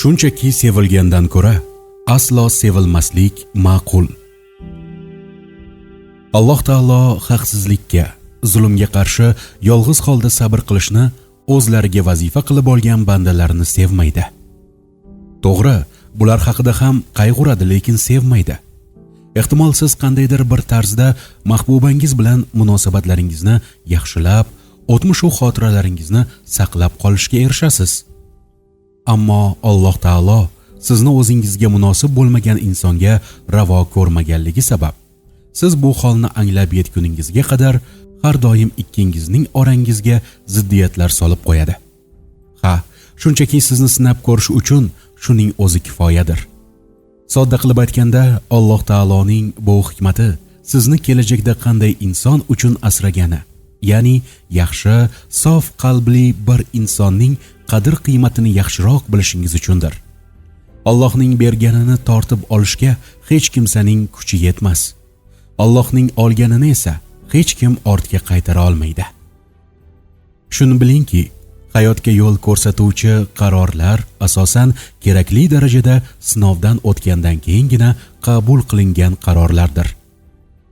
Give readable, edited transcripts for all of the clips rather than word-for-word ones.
Shunchaki sevilgandan ko'ra aslo sevilmaslik ma'qul. Alloh taolo haqsizlikka, zulmga qarshi yolg'iz holda sabr qilishni o'zlariga vazifa qilib olgan bandalarni sevmaydi. To'g'ri, bular haqida ham qayg'uradi, lekin sevmaydi. Ehtimol siz qandaydir bir tarzda mahbubangiz bilan munosabatlaringizni yaxshilab, o'tmish xotiralaringizni saqlab qolishga erishasiz. Ammo Alloh taolo sizni o'zingizga munosib bo'lmagan insonga ravo ko'rmaganligi sabab siz bu holni anglab yetguningizga qadar har doim ikkingizning orangizga ziddiyatlar solib qo'yadi. Shunchaki sizni sinab ko'rish uchun shuning o'zi kifoyadir. Sodda qilib aytganda, Alloh taoloning bu hikmati sizni kelajakda qanday inson uchun asragani, ya'ni yaxshi, sof qalbli bir insonning qadr-qiymatini yaxshiroq bilishingiz uchundir. Allohning berganini tortib olishga hech kimsaning kuchi yetmas. Allohning olganini esa hech kim ortga qaytara olmaydi. Shuni bilingki, hayotga yo'l ko'rsatuvchi qarorlar asosan kerakli darajada sinovdan o'tgandan keyingina qabul qilingan qarorlardir.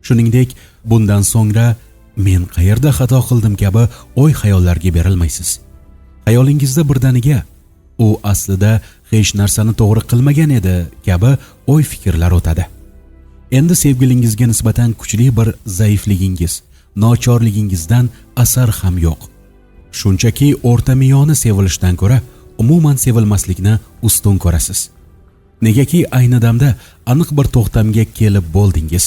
Shuningdek, bundan so'ngra men qayerda xato qildim kabi o'y-xayollarga berilmaysiz. Xayolingizda birdaniga u aslida hech narsani to'g'ri qilmagan edi kabi o'y-fikrlar o'tadi. Endi sevgilingizga nisbatan kuchli bir zaifligingiz, nochorligingizdan asar ham yo'q. Shunchaki o'rtamiyona sevilishdan ko'ra umuman sevilmaslikni ustun ko'rasiz. Negaki ayni damda aniq bir to'xtamga kelib bo'ldingiz.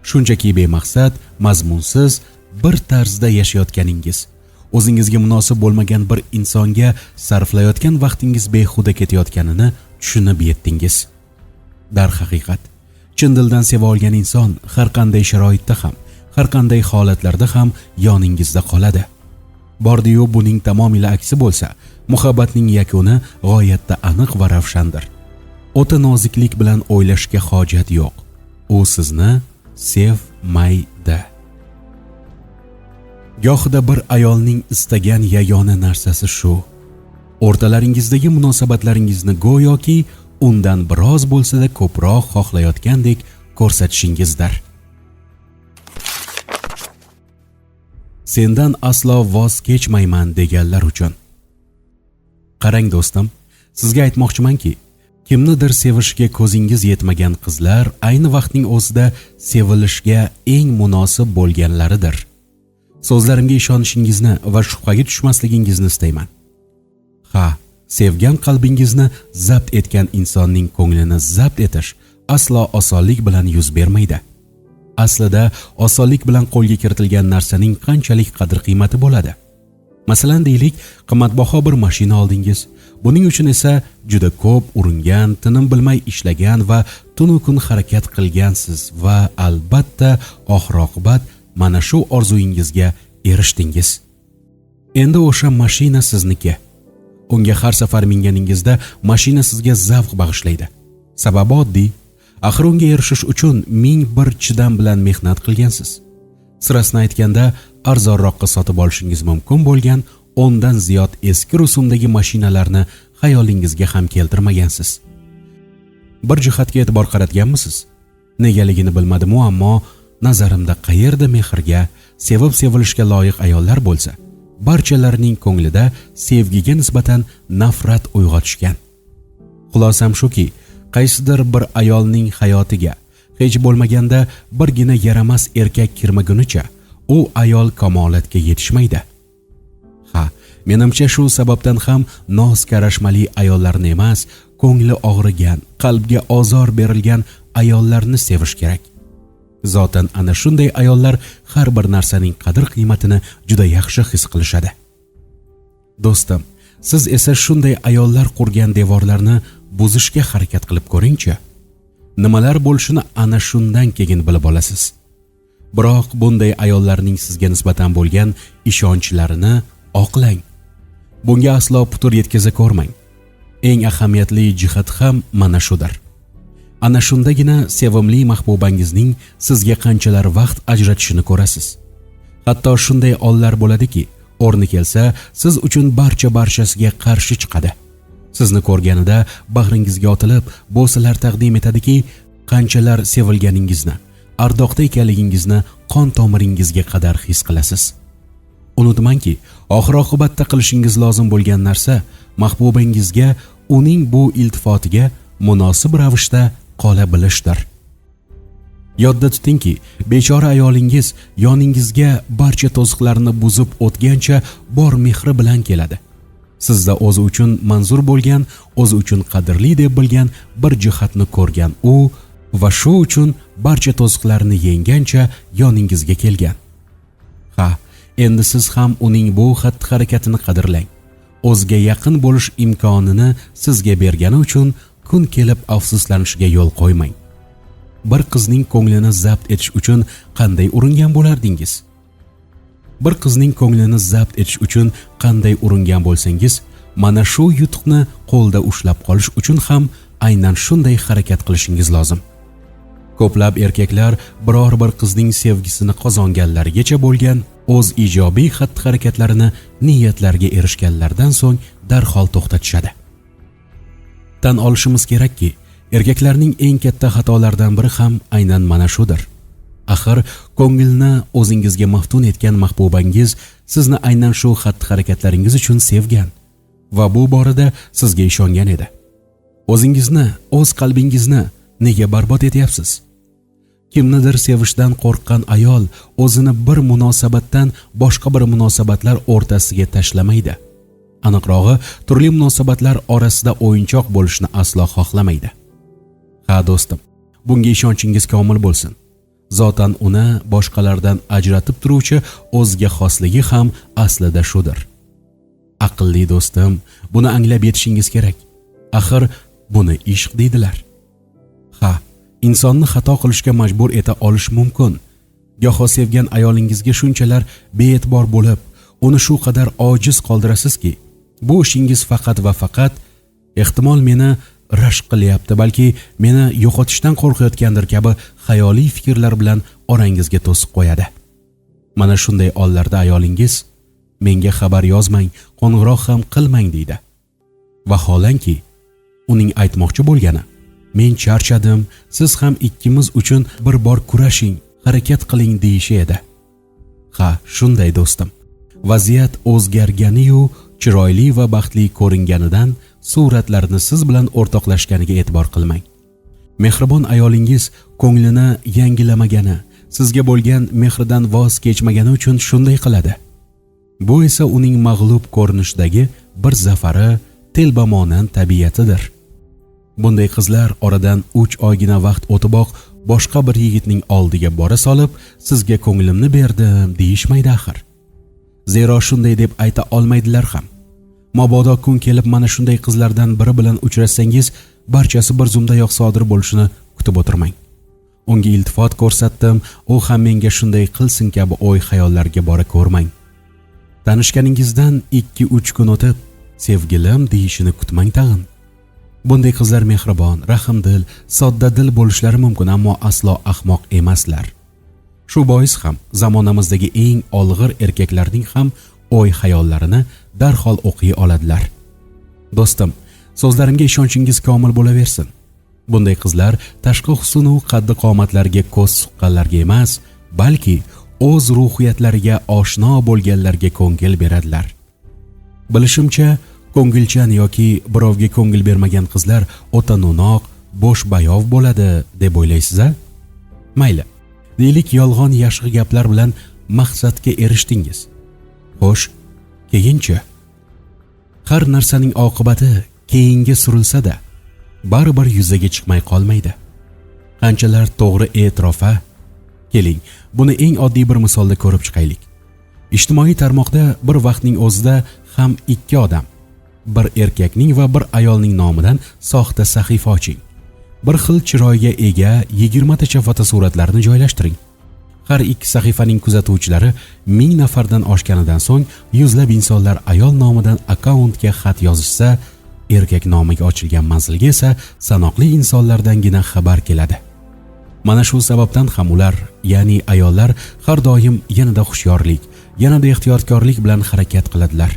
Shunchaki bemaqsad, mazmunsiz bir tarzda yashayotganingiz, o'zingizga munosib bo'lmagan bir insonga sarflayotgan vaqtingiz behuda ketayotganini tushunib yetdingiz. Darhaqiqat, chin dildan seva olgan inson har qanday sharoitda ham, har qanday holatlarda ham yoningizda qoladi. Bordi-yu buning tamomila aksi bo'lsa, muhabbatning yakuni g'oyatda aniq va ravshandir. O'ta noziklik bilan o'ylashga hojat yo'q. U sizni sevmaydi. Gohida bir ayolning istagan yagona narsasi shu: o'rtalaringizdagi munosabatlaringizni go'yoki undan biroz bo'lsa-da ko'proq xohlayotgandek ko'rsatishingizdir. Sendan aslo voz kechmayman deganlar uchun. Qarang do'stim, sizga aytmoqchimanki, kimnidir sevishga ko'zingiz yetmagan qizlar ayni vaqtning o'zida sevilishga eng munosib bo'lganlaridir. So'zlarimga ishonishingizni va shubhaga tushmasligingizni istayman. Sevgan qalbingizni zabt etgan insonning ko'nglini zabt etish aslo osonlik bilan yuz bermaydi. Aslida osonlik bilan qo'lga kiritilgan narsaning qanchalik qadr-qiymati bo'ladi. Masalan, deylik, qimmatbaho bir mashina oldingiz. Buning uchun esa juda ko'p uringan, tinim bilmay ishlagan va tunu kun harakat qilgansiz va albatta oxir-oqibat mana shu orzuyingizga erishdingiz. Endi o'sha mashina sizniki. Unga har safar minganingizda mashina sizga zavq bag'ishlaydi. Sababi oddiy. Axir unga erishish uchun ming bir chidam bilan mehnat qilgansiz. Sirasini aytganda, arzonroqqa sotib olishingiz mumkin bo'lgan 10 dan ziyod eski rusumdagi mashinalarni xayolingizga ham keltirmagansiz. Bir jihatga e'tibor qaratganmisiz? Negaligini bilmadim, ammo nazarimda qayerda mehrga, sevib sevilishga loyiq ayollar bo'lsa, barchalarining ko'nglida sevgiga nisbatan nafrat uyg'otishgan. Xulosam shuki, qaysidir bir ayolning hayotiga hech bo'lmaganda birgina yaramas erkak kirmagunicha u ayol kamolatga yetishmaydi. Menimcha shu sababdan ham noz karashmali ayollarni emas, ko'ngli og'rigan, qalbga ozor berilgan ayollarni sevish kerak. Zotan ana shunday ayollar har bir narsaning qadr-qiymatini juda yaxshi his qilishadi. Do'stim, siz esa shunday ayollar qurgan devorlarni buzishga harakat qilib ko'ring-chi. Nimalar bo'lishini ana shundan keyin bilib olasiz. Biroq bunday ayollarning sizga nisbatan bo'lgan ishonchlarini oqlang. Bunga aslo putur yetkaza ko'rmang. Eng ahamiyatli jihat ham mana shudir. Ana shundagina sevimli mahbubangizning sizga qanchalar vaqt ajratishini ko'rasiz. Hatto shunday onlar bo'ladiki, o'rni kelsa, siz uchun barchasiga qarshi chiqadi. Sizni ko'rganida bag'ringizga otilib, bo'salar taqdim etadiki, qanchalar sevilganingizni, ardoqda ekanligingizni qon tomiringizga qadar his qilasiz. Unutmangki, oxir-oqibatda qilishingiz lozim bo'lgan narsa mahbubangizga uning bu iltifotiga munosib ravishda qola bilishdir. Yodda tutingki, bechora ayolingiz yoningizga barcha to'siqlarni buzib o'tgancha bor mehri bilan keladi. Sizda o'zi uchun manzur bo'lgan, o'zi uchun qadrli deb bilgan bir jihatni ko'rgan u va shu uchun barcha to'siqlarni yenggancha yoningizga kelgan. Ha, endi siz ham uning bu xatti-harakatini qadrlang. O'ziga yaqin bo'lish imkonini sizga bergani uchun kun kelib afsuslanishiga yo'l qo'ymang. Bir qizning ko'nglini zabt etish uchun qanday uringan bo'lardingiz? Bir qizning ko'nglini zabt etish uchun qanday uringan bo'lsangiz, mana shu yutuqni qo'lda ushlab qolish uchun ham aynan shunday harakat qilishingiz lozim. Ko'plab erkaklar biror bir qizning sevgisini qozonganlarigacha bo'lgan o'z ijobiy xatti-harakatlarini niyatlarga erishganlardan so'ng darhol to'xtatishadi. Tan olishimiz kerakki, erkaklarning eng katta xatolaridan biri ham aynan mana shudir. Axir ko'ngilni o'zingizga maftun etgan mahbubangiz sizni aynan shu xatti-harakatlaringiz uchun sevgan va bu borada sizga ishongan edi. O'zingizni, o'z qalbingizni nega barbod etyapsiz? Kimnidir sevishdan qo'rqqan ayol o'zini bir munosabatdan boshqa bir munosabatlar o'rtasiga tashlamaydi. Aniqrog'i, turli munosabatlar orasida o'yinchoq bo'lishni aslo xohlamaydi. Ha do'stim, bunga ishonchingiz komil bo'lsin. Zotan uni boshqalardan ajratib turuvchi o'ziga xosligi ham aslida shudir. Aqlli do'stim, buni anglab yetishingiz kerak. Axir buni ishq deydilar. Ha, insonni xato qilishga majbur eta olish mumkin. Goho sevgan ayolingizga shunchalar bee'tibor bo'lib, uni shu qadar ojiz qoldirasizki, bu ishingiz faqat va faqat ehtimol meni rashk qilyapti, balki meni yo'qotishdan qo'rqayotgandir kabi xayoliy fikrlar bilan orangizga to'siq qo'yadi. Mana shunday hollarda ayolingiz menga xabar yozmang, qo'ng'iroq ham qilmang deydi. Vaholanki uning aytmoqchi bo'lgani, men charchadim, siz ham ikkimiz uchun bir bor kurashing, harakat qiling deyishi edi. Ha, shunday do'stim. Vaziyat o'zgargani-yu, chiroyli va baxtli ko'ringanidan suratlarni siz bilan o'rtoqlashganiga e'tibor qilmang. Mehribon ayolingiz ko'nglini yangilamagani, sizga bo'lgan mehridan voz kechmagani uchun shunday qiladi. Bu esa uning mag'lub ko'rinishdagi bir zafari, telbamonan tabiatidir. Bunday qizlar oradan 3 oygina vaqt o'tiboq boshqa bir yigitning oldiga bora solib, sizga ko'nglimni berdim deyishmaydi axir. Zero shunday deb ayta olmaydilar ham. Mabodo kun kelib mana shunday qizlardan biri bilan uchrashsangiz, barchasi bir zumdayoq sodir bo'lishini kutib o'tirmang. Unga iltifot ko'rsatdim, u ham menga shunday qilsin kabi o'y xayollarga bora ko'rmang. Tanishganingizdan 2-3 kun o'tib, sevgilim deyishini kutmang tag'in. Bunday qizlar mehribon, rahmdil, soddadil bo'lishlari mumkin, ammo aslo ahmoq emaslar. Shu bois ham zamonamizdagi eng olg'ir erkaklarning ham o'y xayollarini darhol o'qiy oladilar. Do'stim, so'zlarimga ishonchingiz komil bo'laversin. Bunday qizlar tashqi husn va qaddi qomatlariga ko'z suqqanlarga emas, balki o'z ruhiyatlariga oshno bo'lganlarga ko'ngil beradilar. Bilishimcha, ko'ngilchan yoki birovga ko'ngil bermagan qizlar o'ta no'noq, bo'sh bayov bo'ladi deb o'ylaysiz-a? Mayli. Deylik, yolg'on yashqi gaplar bilan maqsadga erishdingiz. Xo'sh, keyinchi? Har narsaning oqibati keyinga surilsa-da, baribir yuzaga chiqmay qolmaydi. Qanchalar to'g'ri e'tirofa? Keling, buni eng oddiy bir misolda ko'rib chiqaylik. Ijtimoiy tarmoqda bir vaqtning o'zida ham 2 odam, bir erkakning va bir ayolning nomidan soxta sahifa oching. Bir xil chiroyga ega 20 tacha fotosuratlarni joylashtiring. Har 2 sahifaning kuzatuvchilari 1000 nafardan oshganidan so'ng yuzlab insonlar ayol nomidan akkauntga xat yozishsa, erkak nomiga ochilgan manzilga esa sanoqli insonlardangina xabar keladi. Mana shu sababdan ham ular, ya'ni ayollar har doim yanada hushyorlik, yanada ehtiyotkorlik bilan harakat qiladilar.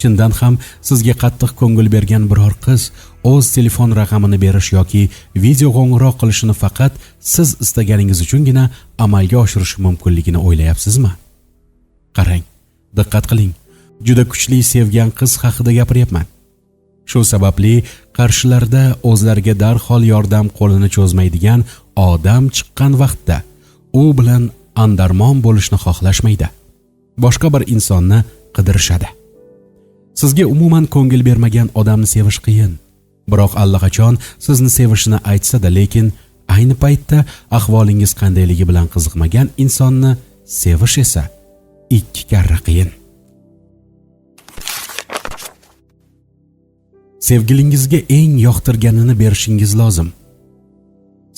Chindan ham sizga qattiq ko'ngil bergan biror qiz o'z telefon raqamini berish yoki video qo'ng'iroq qilishini faqat siz istaganingiz uchungina amalga oshirishi mumkinligini o'ylayapsizmi? Qarang, diqqat qiling. Juda kuchli sevgan qiz haqida gapiryapman. Shu sababli qarshilarida o'zlariga darhol yordam qo'lini cho'zmaydigan odam chiqqan vaqtda u bilan andarmon bo'lishni xohlashmaydi. Boshqa bir insonni qidirishadi. Sizga umuman ko'ngil bermagan odamni sevish qiyin. Biroq allaqachon sizni sevishini aytsa-da, lekin ayni paytda ahvolingiz qandayligi bilan qiziqmagan insonni sevish esa 2 karra qiyin. Sevgilingizga eng yoqtirganini berishingiz lozim.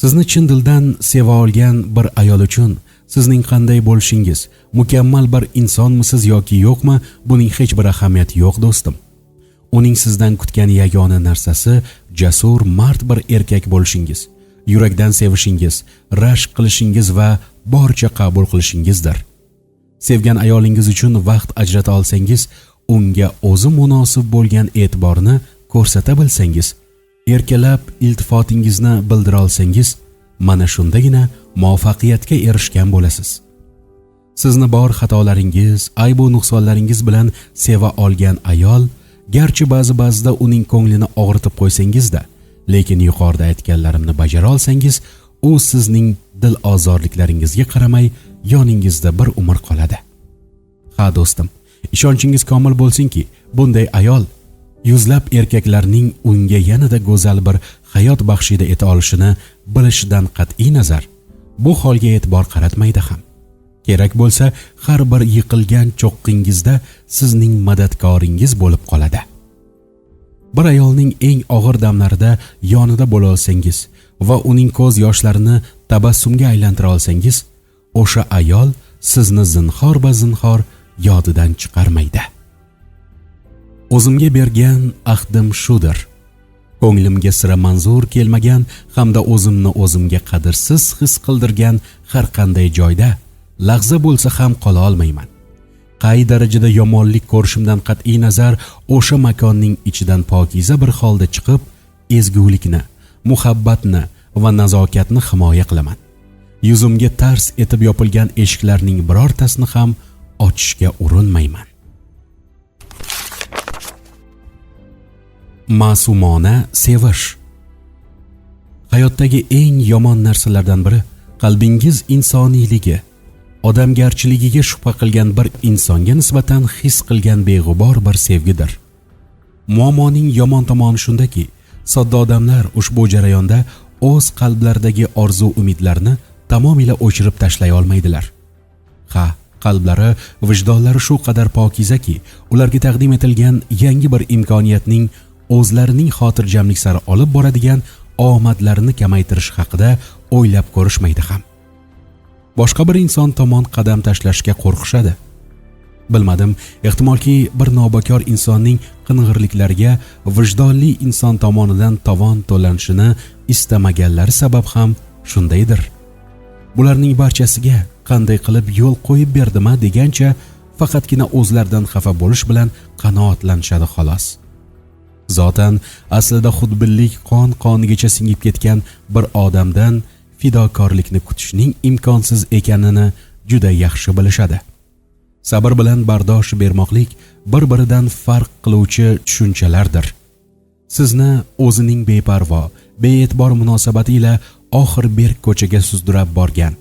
Sizni chin dildan seva olgan bir ayol uchun sizning qanday bo'lishingiz, mukammal bir insonmisiz yoki yo'qmi, buning hech bir ahamiyati yo'q do'stim. Uning sizdan kutgan yagona narsasi jasur, mard bir erkak bo'lishingiz, yurakdan sevishingiz, rashk qilishingiz va boricha qabul qilishingizdir. Sevgan ayolingiz uchun vaqt ajrata olsangiz, unga o'zi munosib bo'lgan e'tiborni ko'rsata bilsangiz, erkalab iltifotingizni bildira olsangiz, mana shundagina muvaffaqiyatga erishgan bo'lasiz. Sizni bor xatolaringiz, aybu nuqsonlaringiz bilan seva olgan ayol, garchi ba'zida uning ko'nglini og'ritib qo'ysangiz-da, lekin yuqorida aytganlarimni bajara olsangiz, u sizning dil ozorliklaringizga qaramay yoningizda bir umr qoladi. Ha do'stim, ishonchingiz komil bo'lsinki, bunday ayol yuzlab erkaklarning unga yanada go'zal bir hayot baxshida eta olishini bilishidan qat'iy nazar, bu holga e'tibor qaratmaydi ham. Kerak bo'lsa, har bir yiqilgan cho'qqingizda sizning madadkoringiz bo'lib qoladi. Bir ayolning eng og'ir damlarida yonida bo'la olsangiz va uning ko'z yoshlarini tabassumga aylantira olsangiz, o'sha ayol sizni zinhor yodidan chiqarmaydi. O'zimga bergan ahdim shudir. Ko'nglimga sira manzur kelmagan hamda o'zimga qadrsiz his qildirgan har qanday joyda lahza bo'lsa ham qola olmayman. Qay darajada yomonlik ko'rishimdan qat'iy nazar, o'sha makonning ichidan pokiza bir holda chiqib, ezgulikni, muhabbatni va nazokatni himoya qilaman. Yuzimga tars etib yopilgan eshiklarning birortasini ham ochishga urinmayman. Ma'sumona sevish. Hayotdagi eng yomon narsalardan biri qalbingiz insoniyligi, odamgarchiligiga shubha qilgan bir insonga nisbatan his qilgan beg'ubor bir sevgidir. Muammoning yomon tomoni shundaki, sodda odamlar ushbu jarayonda o'z qalblaridagi orzu-umidlarni tamomila o'chirib tashlay olmaydilar. Ha, qalblari, vijdonlari shu qadar pokizaki, ularga taqdim etilgan yangi bir imkoniyatning o'zlarining xotirjamlik sari olib boradigan omadlarini kamaytirish haqida o'ylab ko'rishmaydi ham. Boshqa bir inson tomon qadam tashlashga qo'rqishadi. Bilmadim, ehtimolki bir nobakor insonning qing'irliklariga vijdonli inson tomonidan tovon to'lanishini istamaganlari sabab ham shundaydir. Bularning barchasiga qanday qilib yo'l qo'yib berdima degancha faqatgina o'zlaridan xafa bo'lish bilan qanoatlanishadi xolos. Zotan aslida xudbinlik qon-qonigacha singib ketgan bir odamdan fidokorlikni kutishning imkonsiz ekanini juda yaxshi bilishadi. Sabr bilan bardosh bermoqlik bir-biridan farq qiluvchi tushunchalardir. Sizni o'zining beparvo, bee'tibor munosabati ila oxir berk ko'chaga suzdirib borgan,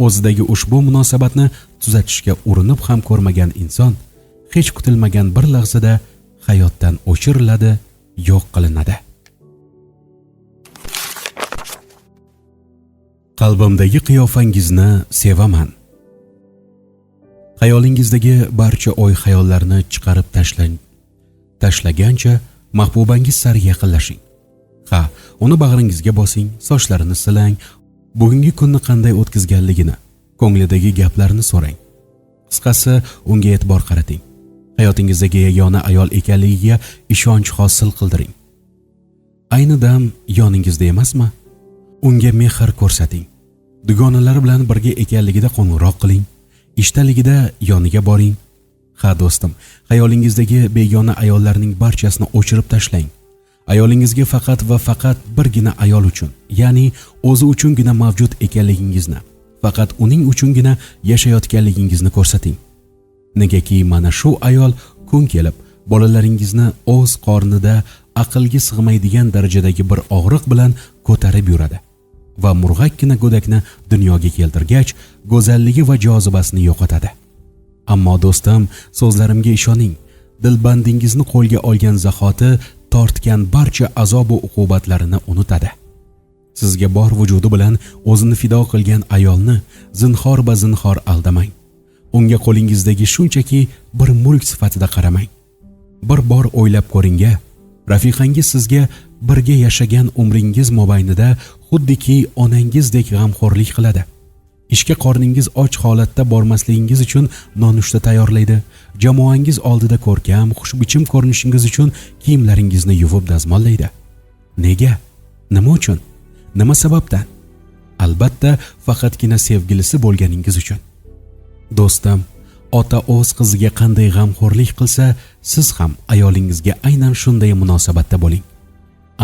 o'zidagi ushbu munosabatni tuzatishga urinib ham ko'rmagan inson hech kutilmagan bir lahzada hayotdan o'chiriladi, yo'q qilinadi. Qalbimdagi qiyofangizni sevaman. Xayolingizdagi barcha o'y-xayollarni chiqarib tashlagancha mahbubangiz sari yaqinlashing. Ha, uni bag'ringizga bosing, sochlarini silang, bugungi kunni qanday o'tkazganligini, ko'nglidagi gaplarni so'rang. Qisqasi, unga e'tibor qarating. Hayotingizdagi yagona ayol ekanligiga ishonch hosil qildiring. Ayni dam yoningizda emasmi? Unga mehr ko'rsating. Dugonalari bilan birga ekanligida qo'ng'iroq qiling. Ishdaligida yoniga boring. Ha do'stim, xayolingizdagi begona ayollarning barchasini o'chirib tashlang. Ayolingizga faqat va faqat birgina ayol uchun, ya'ni o'zi uchungina mavjud ekanligingizni, faqat uning uchungina yashayotganligingizni ko'rsating. Negaki mana shu ayol kun kelib bolalaringizni o'z qornida aqlga sig'maydigan darajadagi bir og'riq bilan ko'tarib yuradi va murg'akkina go'dakni dunyoga keltirgach, go'zalligi va jozibasini yo'qotadi. Ammo do'stim, so'zlarimga ishoning, dilbandingizni qo'lga olgan zahoti tortgan barcha azob va uqubatlarini unutadi. Sizga bor vujudi bilan o'zini fido qilgan ayolni zinhor va zinhor aldamang. Unga qo'lingizdagi shunchaki bir mulk sifatida qaramang. Bir bor o'ylab ko'ring-a, rafiqangiz sizga birga yashagan umringiz mobaynida xuddiki onangizdek g'amxo'rlik qiladi. Ishga qorningiz och holatda bormasligingiz uchun nonushta tayyorlaydi. Jamoangiz oldida ko'rkam, xushbichim ko'rinishingiz uchun kiyimlaringizni yuvib dazmollaydi. Nega? Nima uchun? Nima sababdan? Albatta, faqatgina sevgilisi bo'lganingiz uchun. Do'stim, ota o'z qiziga qanday g'amxo'rlik qilsa, siz ham ayolingizga aynan shunday munosabatda bo'ling.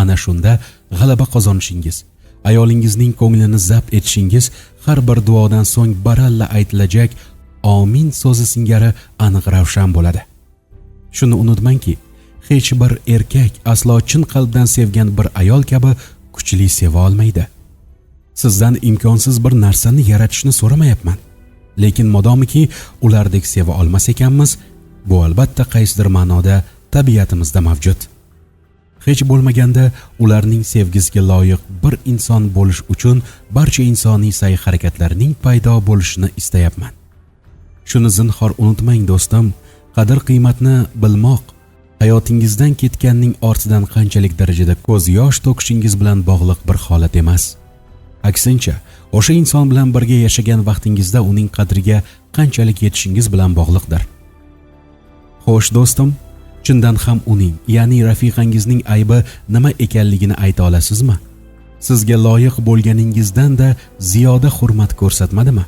Ana shunda g'alaba qozonishingiz, ayolingizning ko'nglini zabt etishingiz har bir duodan so'ng baralla aytilajak amin so'zi singari aniq ravshan bo'ladi. Shuni unutmangki, hech bir erkak aslo chin qalbdan sevgan bir ayol kabi kuchli seva olmaydi. Sizdan imkonsiz bir narsani yaratishni so'ramayapman. Lekin modomiki ulardek seva olmas ekanmiz, bu albatta qaysidir ma'noda tabiatimizda mavjud. Hech bo'lmaganda ularning sevgisiga loyiq bir inson bo'lish uchun barcha insoniy sa'y-harakatlarining paydo bo'lishini istayapman. Shuni zinhor unutmang do'stim, qadr-qiymatni bilmoq hayotingizdan ketganning ortidan qanchalik darajada ko'z yosh to'kishingiz bilan bog'liq bir holat emas. Aksincha, o'sha inson bilan birga yashagan vaqtingizda uning qadriga qanchalik yetishingiz bilan bog'liqdir. Xo'sh do'stim, chindan ham uning, ya'ni rafiqangizning aybi nima ekanligini ayta olasizmi? Sizga loyiq bo'lganingizdan-da ziyoda hurmat ko'rsatmadimi?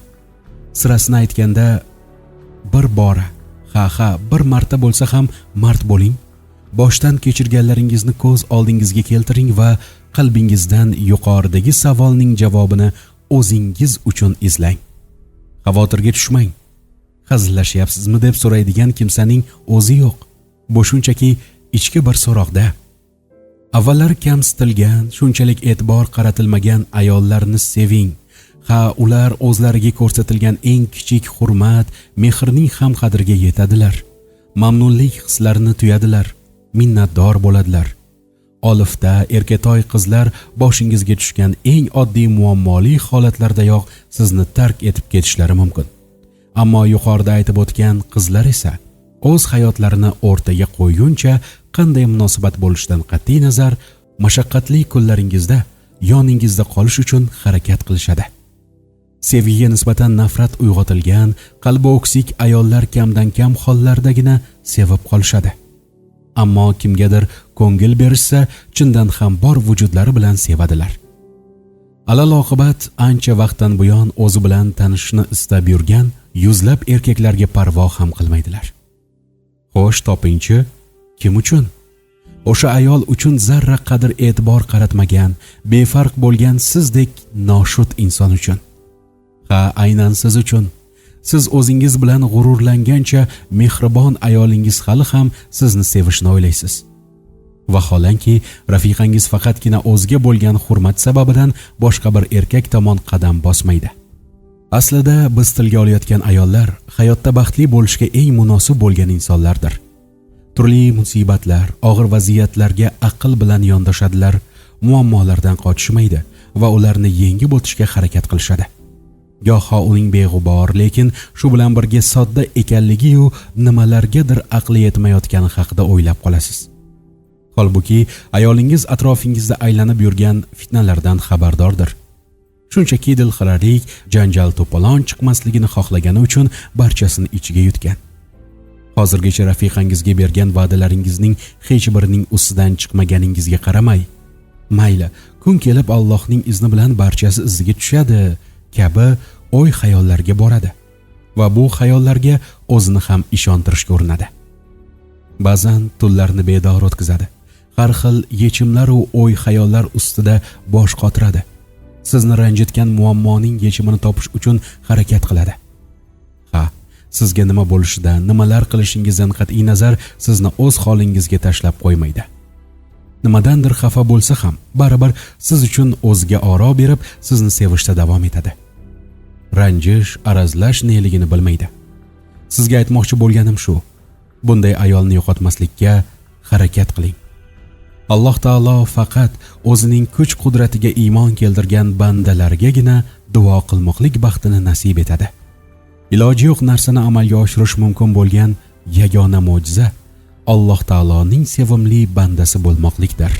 Sirasini aytganda, bir bora, bir marta bo'lsa ham mard bo'ling. Boshdan kechirganlaringizni ko'z oldingizga keltiring va qalbingizdan yuqoridagi savolning javobini o'zingiz uchun izlang. Xavotirga tushmang. Hazillashyapsizmi deb so'raydigan kimsaning o'zi yo'q. Bu shunchaki ichki bir so'roqda. Avvallari kamsitilgan, shunchalik e'tibor qaratilmagan ayollarni seving. Ular o'zlariga ko'rsatilgan eng kichik hurmat, mehrning ham qadriga yetadilar. Mamnunlik hislarini tuyadilar, minnatdor bo'ladilar. Olifda erkatoy qizlar boshingizga tushgan eng oddiy muammoli holatlardayoq sizni tark etib ketishlari mumkin. Ammo yuqorida aytib o'tgan qizlar esa o'z hayotlarini o'rtaga qo'yguncha qanday munosabat bo'lishidan qat'iy nazar mashaqqatli kunlaringizda yoningizda qolish uchun harakat qilishadi. Sevgiga nisbatan nafrat uyg'otilgan, qalbi o'ksik ayollar kamdan kam hollardagina sevib qolishadi. Ammo kimgadir ko'ngil berishsa, chindan ham bor vujudlari bilan sevadilar. Alal oqibat ancha vaqtdan buyon o'zi bilan tanishishni istab yurgan yuzlab erkaklarga parvo ham qilmaydilar. Xo'sh, topingchi, kim uchun? O'sha ayol uchun zarra qadr e'tibor qaratmagan, befarq bo'lgan sizdek noshud inson uchun. Aynan siz uchun. Siz o'zingiz bilan g'ururlangancha mehribon ayolingiz hali ham sizni sevishni o'ylaysiz. Vaholanki, rafiqangiz faqatgina o'ziga bo'lgan hurmat sababidan boshqa bir erkak tomon qadam bosmaydi. Aslida biz tilga olayotgan ayollar hayotda baxtli bo'lishga eng munosib bo'lgan insonlardir. Turli musibatlar, og'ir vaziyatlarga aql bilan yondoshadilar, muammolardan qochishmaydi va ularni yengib o'tishga harakat qilishadi. Goho uning beg'ubor, lekin shu bilan birga sodda ekanligi-yu nimalargadir aqli yetmayotgani haqida o'ylab qolasiz. Holbuki ayolingiz atrofingizda aylanib yurgan fitnalardan xabardordir. Shunchaki dilxiralik, janjal to'polon chiqmasligini xohlagani uchun barchasini ichiga yutgan. Hozirgacha rafiqangizga bergan va'dalaringizning hech birining ustidan chiqmaganingizga qaramay, mayli, kun kelib Allohning izni bilan barchasi iziga tushadi kabi o'y xayollarga boradi. va bu xayollarga o'zini ham ishontirishga urinadi. Ba'zan tunlarni bedor o'tkazadi. Har xil yechimlar va o'y-xayollar ustida bosh qotiradi. Sizni ranjitgan muammoning yechimini topish uchun harakat qiladi. Sizga nima bo'lishidan, nimalar qilishingizdan qat'iy nazar sizni o'z holingizga tashlab qo'ymaydi. Nimadandir xafa bo'lsa ham, baribir siz uchun o'ziga oro berib, sizni sevishda davom etadi. Ranjish, arazlash neligini bilmaydi. Sizga aytmoqchi bo'lganim shu: bunday ayolni yo'qotmaslikka harakat qiling. Alloh taolo faqat o'zining kuch-qudratiga iymon keltirgan bandalargagina duo qilmoqlik baxtini nasib etadi. Iloji yo'q narsani amalga oshirish mumkin bo'lgan yagona mo'jiza Alloh taoloning sevimli bandasi bo'lmoqlikdir.